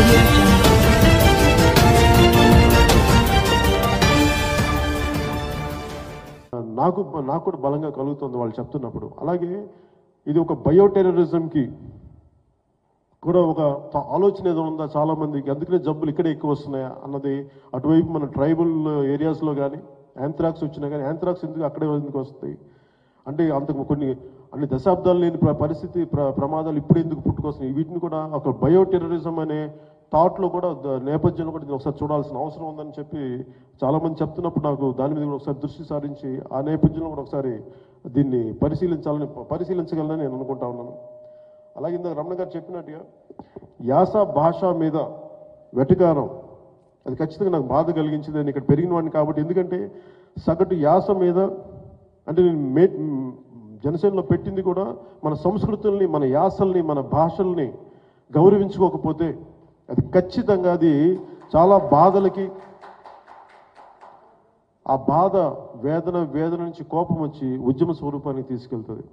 Audio Jungle. నాకు కూడా బలంగా కలుగుతుంది వాళ్ళు చెప్తున్నప్పుడు. అలాగే ఇది ఒక బయోటెర్రరిజంకి కూడా ఒక ఆలోచన ఏదో ఉందా చాలా మందికి, అందుకనే జబ్బులు ఇక్కడే ఎక్కువ వస్తున్నాయా అన్నది. అటువైపు మన ట్రైబల్ ఏరియాస్లో కానీ యాంథ్రాక్స్ వచ్చినా కానీ యాంథ్రాక్స్ ఎందుకు అక్కడే ఎందుకు వస్తాయి అంటే అంతకు కొన్ని అన్ని దశాబ్దాలు లేని పరిస్థితి ప్రమాదాలు ఇప్పుడు ఎందుకు పుట్టుకొస్తున్నాయి, వీటిని కూడా ఒక బయోటెర్రరిజం అనే థాట్లో కూడా నేపథ్యంలో కూడా ఒకసారి చూడాల్సిన అవసరం ఉందని చెప్పి చాలామంది చెప్తున్నప్పుడు నాకు దాని మీద కూడా ఒకసారి దృష్టి సారించి ఆ నేపథ్యంలో కూడా ఒకసారి దీన్ని పరిశీలించగలనని నేను అనుకుంటా ఉన్నాను. అలాగే ఇందాక రమణ గారు చెప్పినట్టుగా యాస భాష మీద వెటకారం అది ఖచ్చితంగా నాకు బాధ కలిగించింది. నేను ఇక్కడ పెరిగిన వాడిని కాబట్టి. ఎందుకంటే సగటు యాస మీద అంటే నేను జనసేనలో పెట్టింది కూడా మన సంస్కృతుల్ని, మన యాసల్ని, మన భాషల్ని గౌరవించుకోకపోతే అది ఖచ్చితంగా అది చాలా బాధలకి, ఆ బాధ వేదన నుంచి కోపం వచ్చి ఉద్యమ స్వరూపానికి తీసుకెళ్తుంది.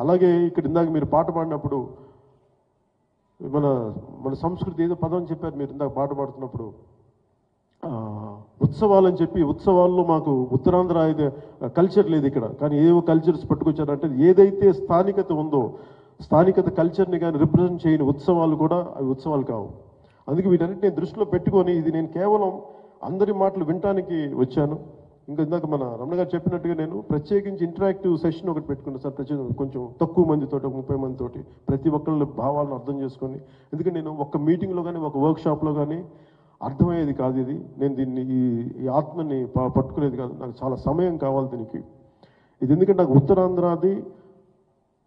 అలాగే ఇక్కడ ఇందాక మీరు పాట పాడినప్పుడు మన సంస్కృతి ఏదో పదం చెప్పారు మీరు ఇందాక పాట పాడుతున్నప్పుడు, ఉత్సవాలని చెప్పి. ఉత్సవాల్లో మాకు ఉత్తరాంధ్ర కల్చర్ లేదు ఇక్కడ, కానీ ఏవో కల్చర్స్ పట్టుకొచ్చారంటే ఏదైతే స్థానికత ఉందో స్థానికత కల్చర్ని కానీ రిప్రజెంట్ చేయని ఉత్సవాలు కూడా అవి ఉత్సవాలు కావు. అందుకే వీటన్నిటి నేను దృష్టిలో పెట్టుకొని ఇది నేను కేవలం అందరి మాటలు వినటానికి వచ్చాను. ఇంకా ఇందాక మన రమణ గారు చెప్పినట్టుగా నేను ప్రత్యేకించి ఇంటరాక్టివ్ సెషన్ ఒకటి పెట్టుకున్నాను సార్. కొంచెం తక్కువ మందితో, 30 మందితోటి ప్రతి ఒక్కళ్ళ భావాలను అర్థం చేసుకొని. ఎందుకంటే నేను ఒక మీటింగ్లో కానీ ఒక వర్క్షాప్లో కానీ అర్థమయ్యేది కాదు ఇది. నేను దీన్ని ఈ ఆత్మని పట్టుకునేది కాదు. నాకు చాలా సమయం కావాలి దీనికి. ఇది ఎందుకంటే నాకు ఉత్తరాంధ్రది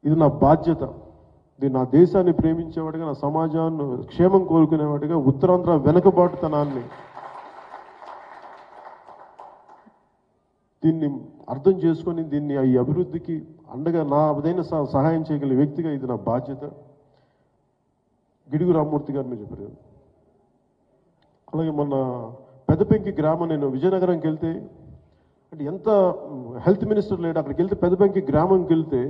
ఇది నా బాధ్యత. ఇది నా దేశాన్ని ప్రేమించేవాడిగా, నా సమాజాన్ని క్షేమం కోరుకునేవాడిగా ఉత్తరాంధ్ర వెనుకబాటుతనాన్ని దీన్ని అర్థం చేసుకొని దీన్ని ఈ అభివృద్ధికి అండగా నా అదైన సహాయం చేయగలిగే వ్యక్తిగా ఇది నా బాధ్యత. గిడుగు రామ్మూర్తి గారు మీరు చెప్పారు. అలాగే మొన్న పెదపెంకి గ్రామం, నేను విజయనగరంకి వెళ్తే అంటే ఎంత హెల్త్ మినిస్టర్ లేడు, అక్కడికి వెళ్తే పెదపెంకి గ్రామంకి వెళ్తే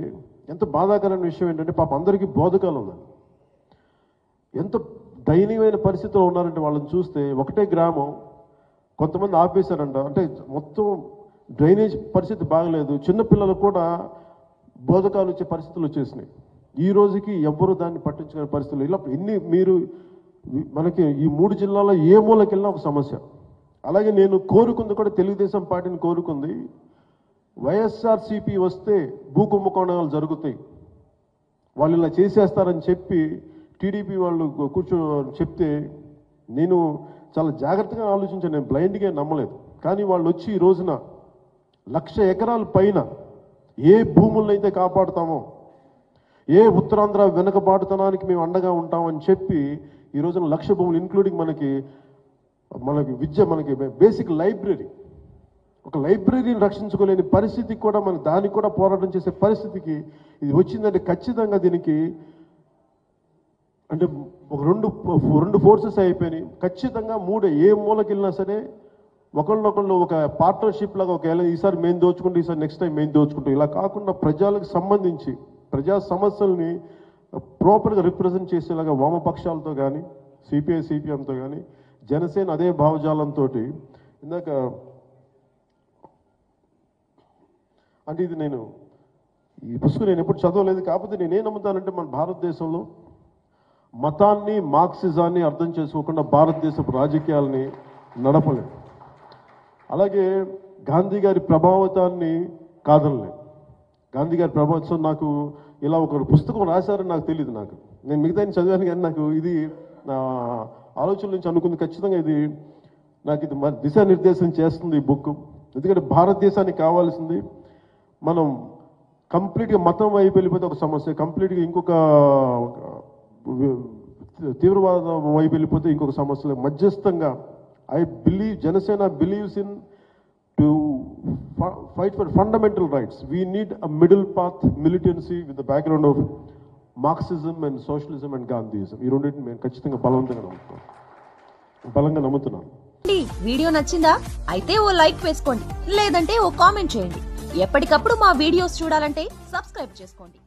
ఎంత బాధాకరమైన విషయం ఏంటంటే పాప అందరికీ బోధకాలు ఉన్నాయి. ఎంత దయనీయమైన పరిస్థితిలో ఉన్నారంటే వాళ్ళని చూస్తే ఒకటే గ్రామం కొంతమంది ఆపేశారంట. అంటే మొత్తం డ్రైనేజ్ పరిస్థితి బాగలేదు, చిన్నపిల్లలకు కూడా బోధకాలు వచ్చే పరిస్థితులు వచ్చేసినాయి. ఈ రోజుకి ఎవ్వరూ దాన్ని పట్టించుకునే పరిస్థితులు. ఇలా మీరు మనకి ఈ 3 జిల్లాల్లో ఏ మూలకెళ్ళినా ఒక సమస్య. అలాగే నేను కోరుకుంది కూడా తెలుగుదేశం పార్టీని కోరుకుంది, వైఎస్ఆర్సీపీ వస్తే భూ కుంభకోణాలు జరుగుతాయి, వాళ్ళు ఇలా చేసేస్తారని చెప్పి టీడీపీ వాళ్ళు చెప్తే నేను చాలా జాగ్రత్తగా ఆలోచించాను. నేను బ్లైండ్గా నమ్మలేదు. కానీ వాళ్ళు వచ్చి ఈ రోజున 1,00,000 ఎకరాల పైన ఏ భూములనైతే కాపాడుతామో, ఏ ఉత్తరాంధ్ర వెనుకబాటుతనానికి మేము అండగా ఉంటామని చెప్పి ఈ రోజున 1,00,000 భూములు ఇంక్లూడింగ్ మనకి విద్య, మనకి బేసిక్ లైబ్రరీ, ఒక లైబ్రరీని రక్షించుకోలేని పరిస్థితికి కూడా మనకి దానికి కూడా పోరాటం చేసే పరిస్థితికి ఇది వచ్చిందంటే ఖచ్చితంగా దీనికి అంటే ఒక రెండు ఫోర్సెస్ అయిపోయినాయి. ఖచ్చితంగా 3 ఏ మూలకి వెళ్ళినా సరే ఒకళ్ళొకళ్ళు ఒక పార్ట్నర్షిప్ లాగా ఈసారి మేము దోచుకుంటూ ఈసారి నెక్స్ట్ టైం మేము దోచుకుంటూ ఇలా కాకుండా ప్రజలకు సంబంధించి ప్రజా సమస్యల్ని ప్రాపర్గా రిప్రజెంట్ చేసేలాగా వామపక్షాలతో కానీ సిపిఐ సిపిఎంతో కానీ జనసేన అదే భావజాలంతో ఇందాక అంటే ఇది నేను ఈ పుస్తకం నేను ఎప్పుడు చదవలేదు. కాకపోతే నేనేం నమ్ముతానంటే మన భారతదేశంలో మతాన్ని మార్క్సిజాన్ని అర్థం చేసుకోకుండా భారతదేశపు రాజకీయాలని నడపలేదు. అలాగే గాంధీ గారి ప్రభావితాన్ని కాదనలేదు. గాంధీ గారి ప్రభావితం నాకు ఇలా ఒక పుస్తకం రాశారని నాకు తెలియదు. నేను మిగతా చదివాను కానీ నాకు ఇది నా ఆలోచన నుంచి అనుకుంది. ఖచ్చితంగా ఇది నాకు ఇది దిశానిర్దేశం చేస్తుంది ఈ బుక్. ఎందుకంటే భారతదేశానికి కావాల్సింది మనం కంప్లీట్గా మతం వైపు వెళ్ళిపోతే ఒక సమస్య, కంప్లీట్గా ఇంకొక తీవ్రవాదం వైపు వెళ్ళిపోతే ఇంకొక సమస్య. మధ్యస్థంగా Janasena believes in to fight for fundamental rights. We need a middle path militancy with the background of Marxism and socialism and Gandhiism. ఈ రెండింటిని నేను ఖచ్చితంగా బలంగా నమ్ముతున్నాను. వీడియో నచ్చిందా? అయితే ఓ లైక్ వేసుకోండి, లేదంటే ఓ కామెంట్ చేయండి. ఎప్పటికప్పుడు మా వీడియోస్ చూడాలంటే సబ్స్క్రైబ్ చేసుకోండి.